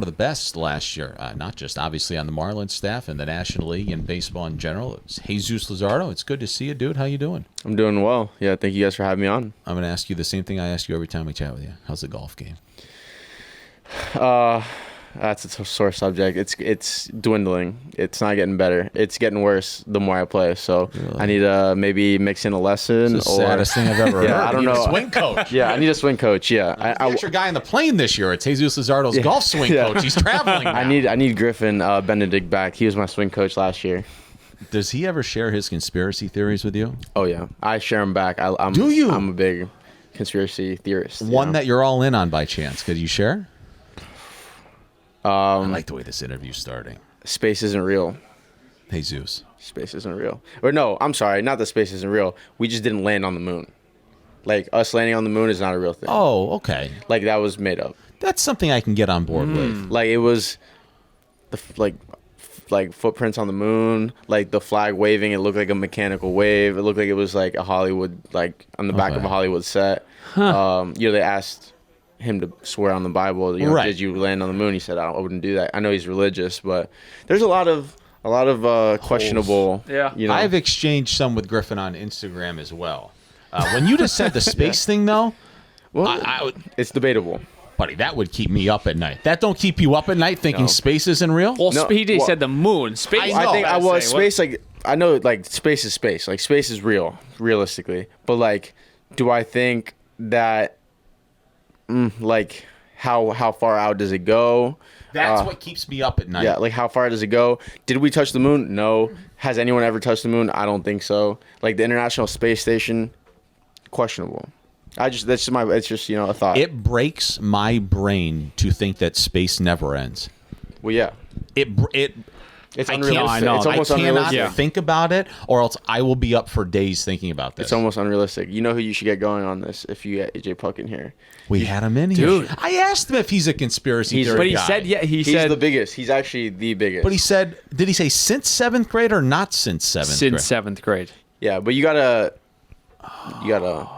of the best last year, not just obviously on the Marlins staff and the National League and baseball in general. It's Jesus Luzardo. It's good to see you, dude. How you doing? I'm doing well. Yeah, thank you guys for having me on. I'm going to ask you the same thing I ask you every time we chat with you. How's the golf game? That's a sore subject. It's dwindling. It's not getting better. It's getting worse the more I play. So really? I need to maybe mix in a lesson. It's the saddest thing I've ever heard. I don't know. Swing coach. Yeah, I need a swing coach. Yeah, I got your guy on the plane this year. It's Jesus Luzardo's golf swing coach. He's traveling now. I need Griffin Benedict back. He was my swing coach last year. Does he ever share his conspiracy theories with you? Oh yeah, I share them back. Do you? I'm a big conspiracy theorist. One that you're all in on by chance. Could you share? I like the way this interview's starting. Space isn't real. Jesus. Space isn't real. Or no, I'm sorry. Not that space isn't real. We just didn't land on the moon. Like, us landing on the moon is not a real thing. Oh, okay. Like, that was made up. That's something I can get on board with. Like, it was, like footprints on the moon. Like, the flag waving, it looked like a mechanical wave. It looked like it was, like, a Hollywood, like, on the back of a Hollywood set. Huh. They asked him to swear on the Bible, right. Did you land on the moon? He said, I wouldn't do that. I know he's religious, but there's a lot of questionable. Yeah. I've exchanged some with Griffin on Instagram as well. When you just said the space thing, though, well, it's debatable. Buddy, that would keep me up at night. That don't keep you up at night thinking space isn't real? Well, he said the moon. Space. I think space. Like, I know, like, space is space. Like, space is real, realistically. But, like, do I think that? Like, how far out does it go? That's what keeps me up at night. Yeah, like, how far does it go? Did we touch the moon? No. Has anyone ever touched the moon? I don't think so. Like, the International Space Station, questionable. It's just a thought. It breaks my brain to think that space never ends. Well, yeah. It's unrealistic. I know. It's almost I cannot unrealistic. think about it, or else I will be up for days thinking about this. It's almost unrealistic. You know who you should get going on this if you get AJ Puck in here. We had him in here. Dude. I asked him if he's a conspiracy theory But he guy. said, He's the biggest. He's actually the biggest. But he said, did he say since 7th grade or not since 7th grade? since 7th grade. Yeah, but you gotta You gotta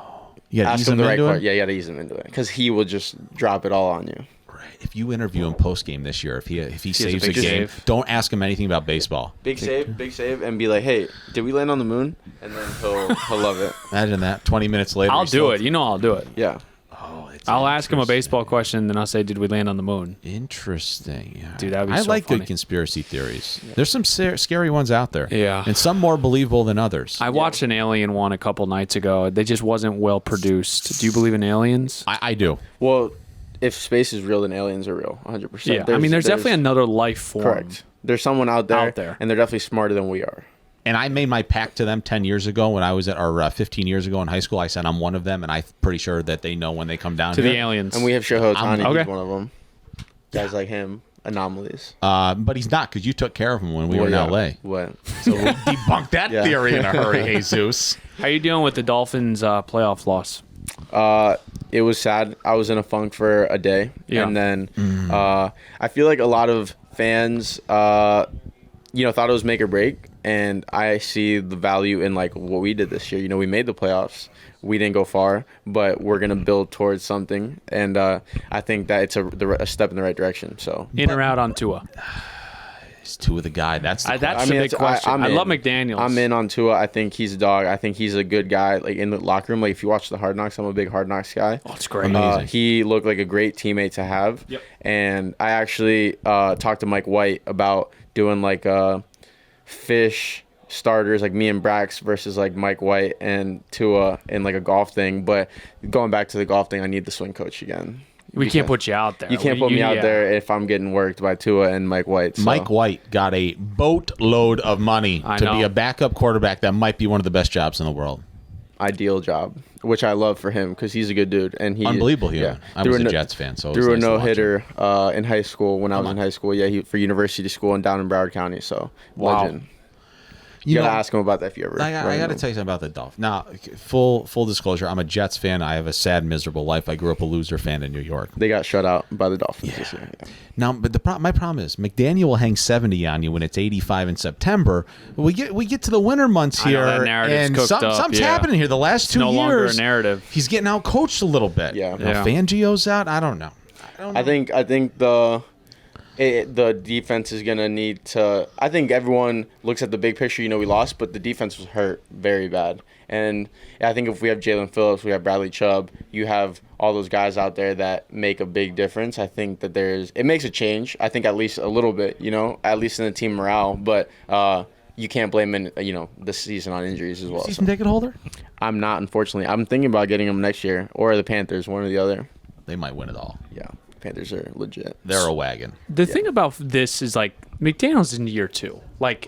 ask ease him the right into part. it? Yeah, you gotta ease him into it because he will just drop it all on you. Right. If you interview him post game this year, if he saves a big game, save. don't ask him anything about baseball. Big save, and be like, "Hey, did we land on the moon?" And then he'll love it. Imagine that. 20 minutes later, I'll he's do still- it. I'll do it. Yeah. Oh, it's I'll ask him a interesting. baseball question, then I'll say, "Did we land on the moon?" Interesting. Yeah. Dude, that'd be I so like funny. good conspiracy theories. There's some scary ones out there. Yeah. And some more believable than others. I watched an alien one a couple nights ago. They just wasn't well produced. Do you believe in aliens? I do. Well, if space is real, then aliens are real, 100%. Yeah. There's definitely another life form. correct. There's someone out there, and they're definitely smarter than we are. And I made my pact to them 10 years ago when I was at, or 15 years ago in high school. I said I'm one of them, and I'm pretty sure that they know when they come down To here. the aliens. And we have Shohei Ohtani. okay. He's one of them. Guys like him, anomalies. But he's not, because you took care of him when we were in L.A. What? So we debunked that theory in a hurry, Jesus. How you doing with the Dolphins' playoff loss? It was sad. I was in a funk for a day. Yeah. And then I feel like a lot of fans, thought it was make or break. And I see the value in, like, what we did this year. We made the playoffs. We didn't go far, but we're going to build towards something. And I think that it's a step in the right direction. So In or out on Tua? Is Tua the guy? That's the That's the big question. I love McDaniels. I'm in on Tua. I think he's a dog. I think he's a good guy. Like, in the locker room, like, if you watch the Hard Knocks, I'm a big Hard Knocks guy. Oh, it's great. Amazing. He looked like a great teammate to have. Yep. And I actually talked to Mike White about doing, like, fish starters, like me and Brax versus, like, Mike White and Tua in, like, a golf thing. But going back to the golf thing, I need the swing coach again. We can't put you out there. You can't put me out there if I'm getting worked by Tua and Mike White. So. Mike White got a boatload of money to be a backup quarterback. That might be one of the best jobs in the world. Ideal job, which I love for him because he's a good dude and he unbelievable human. Yeah. I was a Jets fan, so threw nice a no-hitter in high school when I was in high school. Yeah, for university school and down in Broward County. So legend. You gotta ask him about that if you ever. I gotta tell you something about the Dolphins. Now, full disclosure, I'm a Jets fan. I have a sad, miserable life. I grew up a loser fan in New York. They got shut out by the Dolphins this year. Yeah. Now, but my problem is McDaniel will hang 70 on you when it's 85 in September. We get to the winter months here, that narrative's and cooked up, something's happening here. The last 2 no years, longer a narrative. He's getting out coached a little bit. Yeah. Now, Fangio's out. I don't know. I think the The defense is going to need to – I think everyone looks at the big picture. We lost, but the defense was hurt very bad. And I think if we have Jalen Phillips, we have Bradley Chubb, you have all those guys out there that make a big difference. I think that it makes a change. I think at least a little bit, at least in the team morale. But you can't blame, this season on injuries as well. Season ticket holder? I'm not, unfortunately. I'm thinking about getting them next year or the Panthers, one or the other. They might win it all. Yeah. Panthers are legit. They're a wagon. The thing about this is, like, McDaniels in year 2. Like,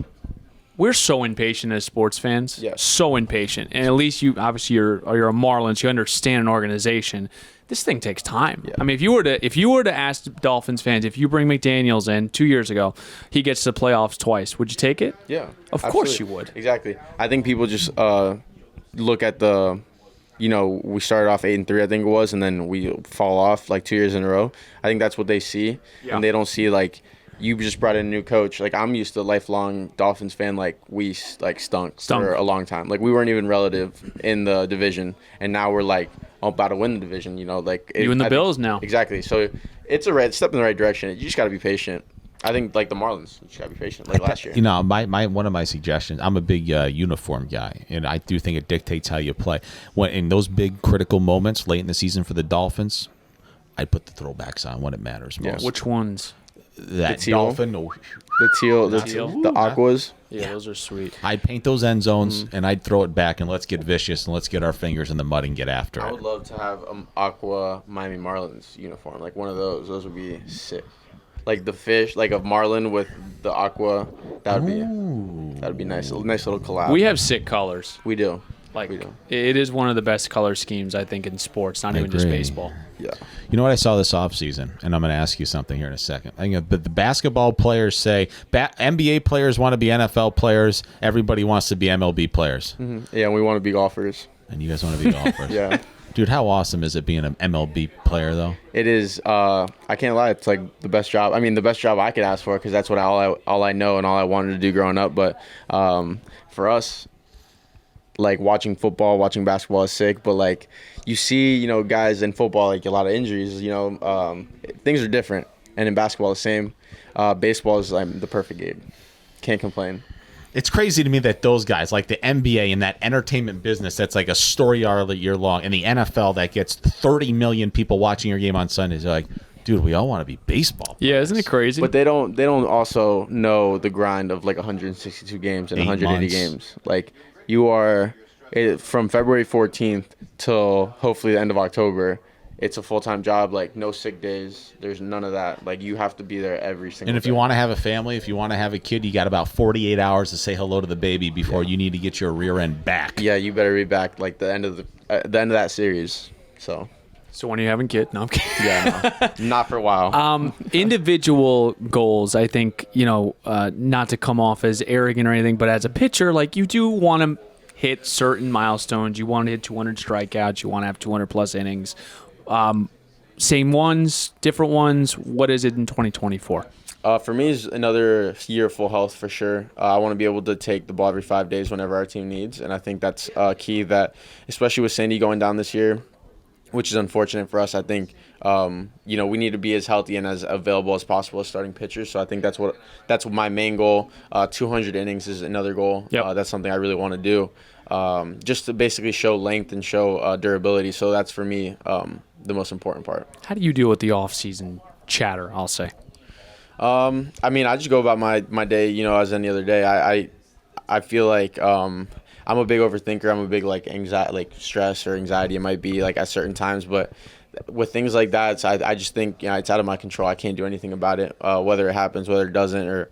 we're so impatient as sports fans. Yes. So impatient. And at least you're a Marlins, you understand an organization. This thing takes time. Yeah. I mean, if you were to ask Dolphins fans, if you bring McDaniels in 2 years ago, he gets to the playoffs twice, would you take it? Yeah. Of absolutely. course you would. Exactly. I think people just look at the we started off 8-3, I think it was, and then we fall off like 2 years in a row. I think that's what they see, and they don't see like you just brought in a new coach. Like I'm used to a lifelong Dolphins fan. Like we stunk for a long time. Like we weren't even relative in the division, and now we're like about to win the division. Like you and the Bills now. Exactly. So it's a step in the right direction. You just got to be patient. I think like the Marlins, you just gotta be patient. Like last year, my one of my suggestions. I'm a big uniform guy, and I do think it dictates how you play. When in those big critical moments late in the season for the Dolphins, I'd put the throwbacks on when it matters most. Which ones? That the teal, Dolphin, the teal, the aquas. Yeah, those are sweet. I'd paint those end zones and I'd throw it back and let's get vicious and let's get our fingers in the mud and get after it. I would love to have aqua Miami Marlins uniform, like one of those. Those would be sick. Like the fish, like a marlin with the aqua. That'd be nice. A nice little collab. We have sick colors. We do. Like We do. it is one of the best color schemes I think in sports, not even just agree. baseball. Yeah. You know what I saw this offseason? And I'm going to ask you something here in a second. I think the basketball players say NBA players want to be NFL players. Everybody wants to be MLB players. Mm-hmm. Yeah, we want to be golfers. And you guys want to be golfers. Yeah. Dude, how awesome is it being an MLB player, though? It is. I can't lie. It's like the best job. I mean, the best job I could ask for because that's what all I know and all I wanted to do growing up. But for us, like watching football, watching basketball is sick. But like you see, guys in football, like a lot of injuries. Things are different. And in basketball, the same. Baseball is the perfect game. Can't complain. It's crazy to me that those guys, like the NBA and that entertainment business that's like a story hour year long, and the NFL that gets 30 million people watching your game on Sundays, they're like, dude, we all want to be baseball players. Yeah, isn't it crazy? But they don't also know the grind of like 162 games and 8 180 months. games. Like you are from February 14th till hopefully the end of October. It's a full-time job, like no sick days. There's none of that. Like you have to be there every single day. And if you want to have a family, if you want to have a kid, you got about 48 hours to say hello to the baby before you need to get your rear end back. Yeah, you better be back like the end of that series. So when are you having kids? No, I'm kidding. yeah, no, not for a while. Individual goals, I think, not to come off as arrogant or anything, but as a pitcher, like you do want to hit certain milestones. You want to hit 200 strikeouts. You want to have 200 plus innings. Same ones, different ones. What is it in 2024? For me, is another year of full health for sure. I want to be able to take the ball every 5 days whenever our team needs, and I think that's key. That especially with Sandy going down this year, which is unfortunate for us. I think we need to be as healthy and as available as possible as starting pitchers. So I think that's what my main goal. 200 innings is another goal. Yep. That's something I really want to do, just to basically show length and show durability. So that's for me the most important part. How do you deal with the off-season chatter, I'll say? I mean, I just go about my day, as any other day. I feel like I'm a big overthinker. I'm a big anxiety, stress or anxiety. It might be at certain times, but with things like that, I just think it's out of my control. I can't do anything about it, whether it happens, whether it doesn't, or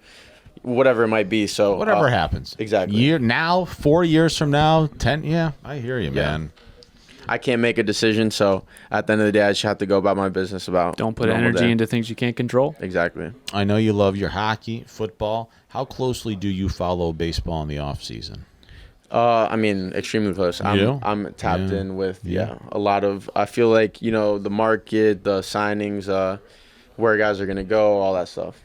whatever it might be. So Whatever happens. Exactly. 4 years from now, 10. Yeah, I hear you, man. I can't make a decision, so at the end of the day, I just have to go about my business about. Don't put normal energy day. into things you can't control. Exactly. I know you love your hockey, football. How closely do you follow baseball in the off season? I mean, extremely close. I'm tapped in with a lot of. I feel like the market, the signings, where guys are gonna go, all that stuff.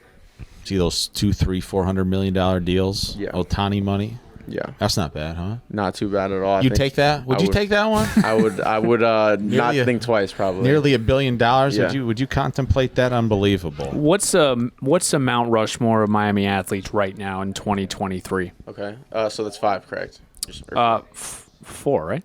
See those $200, $300, $400 million deals? Yeah. Otani money. Yeah, That's not bad, huh? not too bad at all. You take that? Would you take that one? I would not think twice probably. Nearly $1 billion. Yeah. Would you contemplate that? Unbelievable. What's the Mount Rushmore of Miami athletes right now in 2023? Okay, so that's 5, correct? Just, 4, right?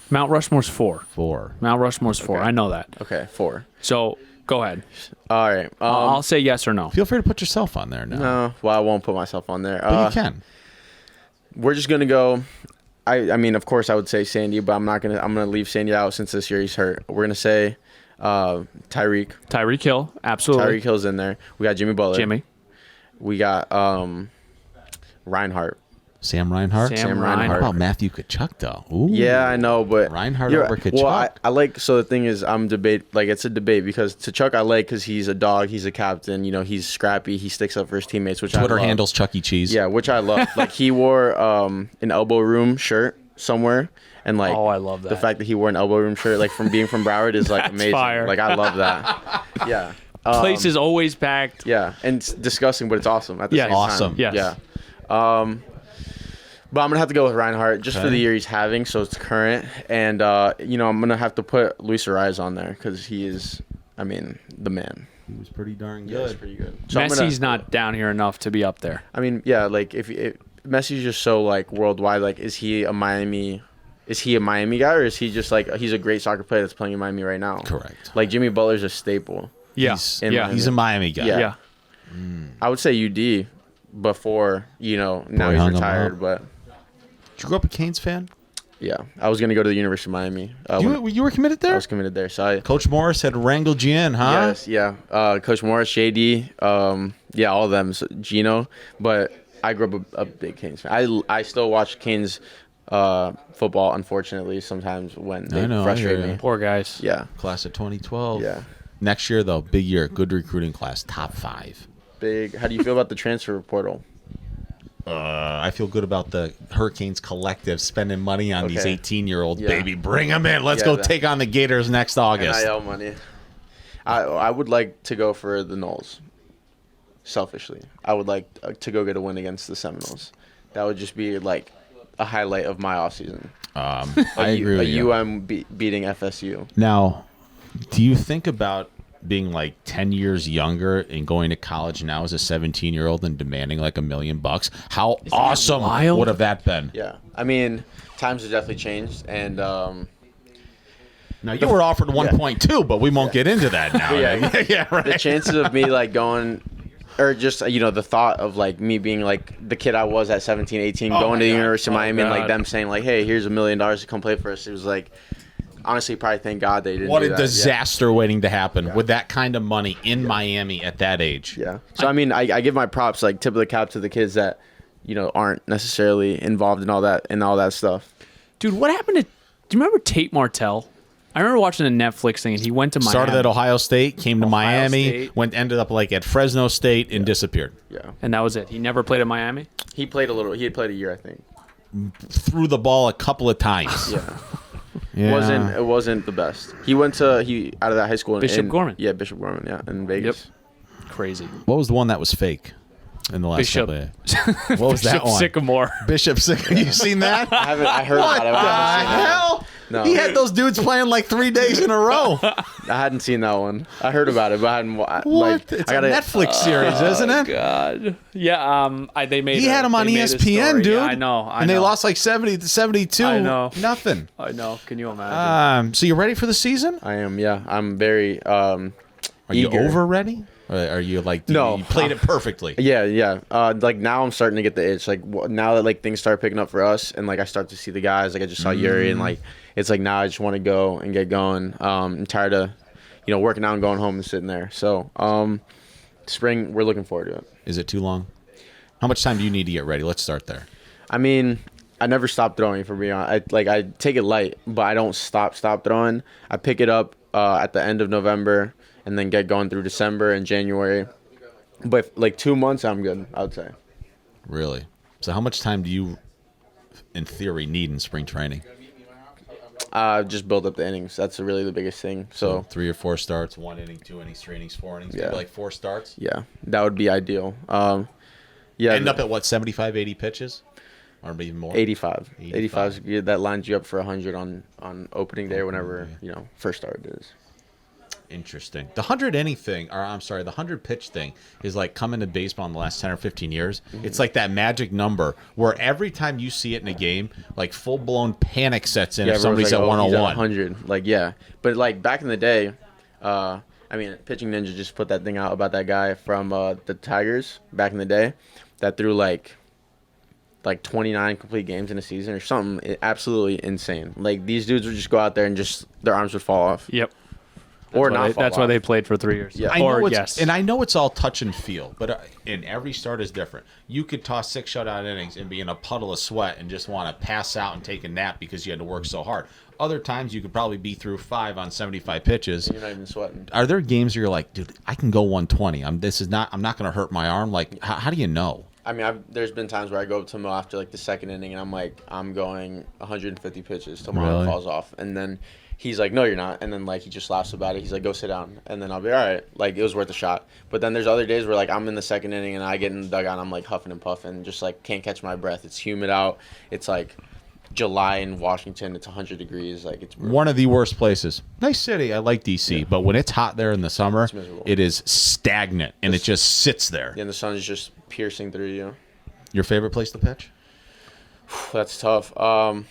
Mount Rushmore's 4. 4. Mount Rushmore's 4. Okay. I know that. okay, 4. So go ahead. All right. I'll say yes or no. Feel free to put yourself on there now. No, well, I won't put myself on there. But you can. We're just gonna go. I mean, of course, I would say Sandy, but I'm not gonna. I'm gonna leave Sandy out since this year he's hurt. We're gonna say Tyreek. Tyreek Hill, absolutely. Tyreek Hill's in there. We got Jimmy Butler. Jimmy. We got Reinhardt. Sam Reinhart. Sam Reinhart. How Reinhart. about Matthew Kachuk, though? Ooh. Yeah, I know, but Reinhardt you're- over Kachuk. Well, I like. So the thing is, it's a debate because Kachuk I like because he's a dog, he's a captain. You know, he's scrappy, he sticks up for his teammates, which Twitter I love. handles Chuck E. Cheese. Yeah, which I love. Like he wore an elbow room shirt somewhere, and like Oh, I love the that. fact that he wore an elbow room shirt, like from being from Broward, is like amazing. fire. Like I love that. Yeah. Place is always packed. Yeah, and it's disgusting, but it's awesome at the Yes. same time. Awesome. Yes. Yeah. But I'm gonna have to go with Reinhardt just for Okay. the year he's having, so it's current, and I'm gonna have to put Luis Ariz on there because he is, I mean, the man. He was pretty darn Yeah, good. he's pretty good. So I'm gonna- Messi's not down here enough to be up there. I mean, yeah, like if Messi's just so like worldwide, like is he a Miami guy or is he just like he's a great soccer player that's playing in Miami right now? Correct. Like Jimmy Butler's a staple. Yeah. He's, yeah. he's a Miami guy. Yeah. yeah. I would say UD before, now Boy, he's hung him retired, up. but Did you grow up a Canes fan? yeah, I was gonna go to the University of Miami. When You were committed I there? was committed there, so Coach Morris had wrangled you in, huh? yes, yeah. Coach Morris, JD, yeah, all of them, so Gino. But I grew up a big Canes fan. I still watch Canes football, unfortunately, sometimes when they I know, I frustrate hear me. ya. Poor guys. Yeah, Class of 2012. yeah. Next year, though, big year. Good recruiting class. Top 5. Big. How do you feel about the transfer portal? I feel good about the Hurricanes collective spending money on these Okay. 18-year-old Yeah. baby. Bring them in. Let's Yeah, go that- take on the Gators next August. NIL money. I would like to go for the Knowles. Selfishly, I would like to go get a win against the Seminoles. That would just be like a highlight of my offseason. I agree with you. Beating FSU. Now, do you think about being like 10 years younger and going to college now as a 17-year-old and demanding like $1 million? How awesome wild? would have that been? Yeah, I mean, times have definitely changed, and Now, you were offered 1.2, but we won't get into that now. Yeah. yeah, right. the chances of me like going, or just the thought of like me being like the kid I was at 17, 18, Oh going my to the God. University of Oh Miami, and like God. them saying like, hey, here's $1 million to come play for us. It was like, honestly, probably thank God they didn't. What do a that. disaster waiting to happen with that kind of money in Miami at that age. Yeah. So I mean, I give my props, like tip of the cap to the kids that, aren't necessarily involved in all that stuff. Dude, what happened to? Do you remember Tate Martell? I remember watching a Netflix thing, and he went to Miami. Started at Ohio State, came to Miami, State. ended up like at Fresno State and disappeared. Yeah. and that was it. He never played at Miami. He played a little. He had played a year, I think. Threw the ball a couple of times. Yeah. Yeah. It wasn't the best. He went out of that high school. Bishop Gorman. Yeah, Bishop Gorman. Yeah, in Vegas. Crazy. What was the one that was fake in the last Bishop. couple of What was that Bishop one? Sycamore. Bishop Sycamore. You seen that? I heard What about it. the I haven't seen that. hell? No. He had those dudes playing like 3 days in a row. I hadn't seen that one. I heard about it, but I hadn't. What? Like, It's I gotta, a Netflix series, isn't it? God. Yeah. They made. He had him on they made a ESPN, story. dude. Yeah, I know. And they lost like 70 to 72. I know. Nothing. I know. Can you imagine? So you ready for the season? I am. Yeah, I'm very. Are you eager. over ready? Or are you like No. You played it perfectly? Yeah. Like now I'm starting to get the itch. Like now that like things start picking up for us, and like I start to see the guys. Like I just saw Yuri, and like it's like now I just want to go and get going. I'm tired of, working out and going home and sitting there. So, spring we're looking forward to it. Is it too long? How much time do you need to get ready? Let's start there. I mean, I never stop throwing, for being honest. I take it light, but I don't stop throwing. I pick it up at the end of November and then get going through December and January. But like 2 months, I'm good, I would say. Really? So how much time do you, in theory, need in spring training? Just build up the innings. That's really the biggest thing. So 3 or 4 starts, 1 inning, 2 innings, 3 innings, 4 innings. Yeah. Maybe like 4 starts. yeah, that would be ideal. Yeah. End up at what, 75, 80 pitches? or even more? 85. 85. 85 is, that lines you up for 100 on opening day or whenever, first start is. Interesting. The 100 pitch thing is like coming to baseball in the last 10 or 15 years. It's like that magic number where every time you see it in a game, like full blown panic sets in if somebody's like, at 101. 100. Like, yeah. But like back in the day, Pitching Ninja just put that thing out about that guy from the Tigers back in the day that threw like 29 complete games in a season or something absolutely insane. Like, these dudes would just go out there and just their arms would fall off. Yep. Or not. That's why they played for 3 years. Yeah. And I know it's all touch and feel, but in every start is different. You could toss 6 shutout innings and be in a puddle of sweat and just want to pass out and take a nap because you had to work so hard. Other times you could probably be through 5 on 75 pitches. You're not even sweating. Are there games where you're like, dude, I can go 120. I'm not going to hurt my arm. Like, how do you know? I mean, there's been times where I go up to him after like the second inning and I'm like, I'm going 150 pitches till my arm falls off, and then he's like, no, you're not. And then, like, he just laughs about it. He's like, go sit down. And then I'll be all right. Like, it was worth a shot. But then there's other days where, like, I'm in the second inning and I get in the dugout and I'm, like, huffing and puffing, just, like, can't catch my breath. It's humid out. It's, like, July in Washington. It's 100 degrees. Like, it's brutal. One of the worst places. Nice city. I like D.C. Yeah. But when it's hot there in the summer, it is stagnant and it just sits there. Yeah, and the sun is just piercing through you. Your favorite place to pitch? That's tough. I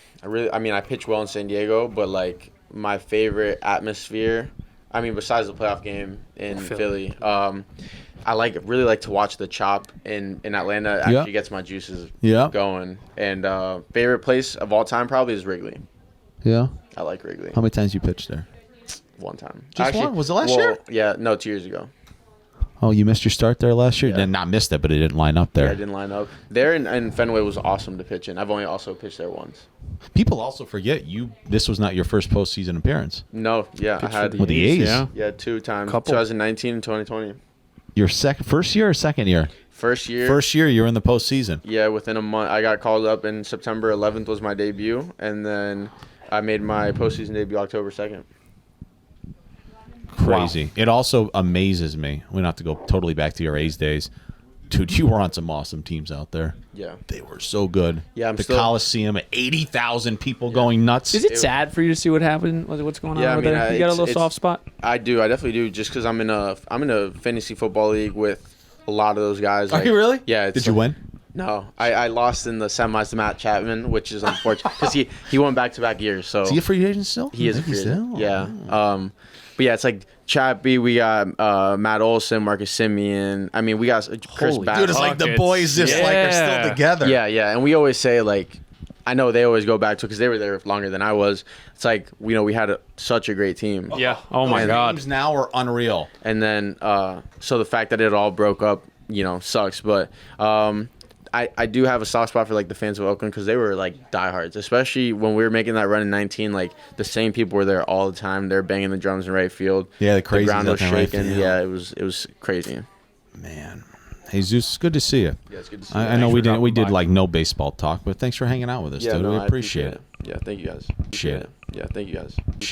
pitch well in San Diego, but, like, my favorite atmosphere, besides the playoff game in Philly, I really like to watch the Chop in Atlanta. It actually gets my juices going. And favorite place of all time probably is Wrigley. Yeah. I like Wrigley. How many times you pitched there? One time. Just one? Was it last year? Yeah, no, 2 years ago. Oh, you missed your start there last year? Yeah. Did not missed it, but it didn't line up there. Yeah, I didn't line up. There in Fenway was awesome to pitch in. I've only also pitched there once. People also forget this was not your first postseason appearance. No, yeah. I had with the A's. Yeah, 2 times. 2019 and 2020. Your first year or second year? First year. First year you were in the postseason. Yeah, within a month. I got called up in September 11th was my debut, and then I made my postseason debut October 2nd. Crazy. Wow. It also amazes me. We don't have to go totally back to your A's days. Dude, you were on some awesome teams out there. Yeah. They were so good. Yeah, the Coliseum at 80,000 people going nuts. Is it sad for you to see what happened? What's going on over there? You got a little soft spot? I do. I definitely do. Just because I'm in a fantasy football league with a lot of those guys. Are you really? Yeah. Did you win? No, I lost in the semis to Matt Chapman, which is unfortunate because he won back-to-back years. So is he a free agent still? He is a free agent. Yeah. But yeah, it's like Chappie. We got Matt Olson, Marcus Simeon. We got Chris Bass. Dude, it's like the boys just are still together. Yeah, yeah. And we always say, like, I know they always go back to it because they were there longer than I was. It's like, we had such a great team. Yeah. Oh my God. Teams now are unreal. And then so the fact that it all broke up, sucks. But I do have a soft spot for like the fans of Oakland because they were like diehards, especially when we were making that run in 19. Like the same people were there all the time. They're banging the drums in right field. Yeah, the ground was shaking. Right, yeah, it was crazy. Man, Jesus, it's good to see you. Yeah, it's good to see you. I know we did like no baseball talk, but thanks for hanging out with us, dude. We appreciate it. Yeah, thank you guys. Appreciate it. Yeah, thank you guys.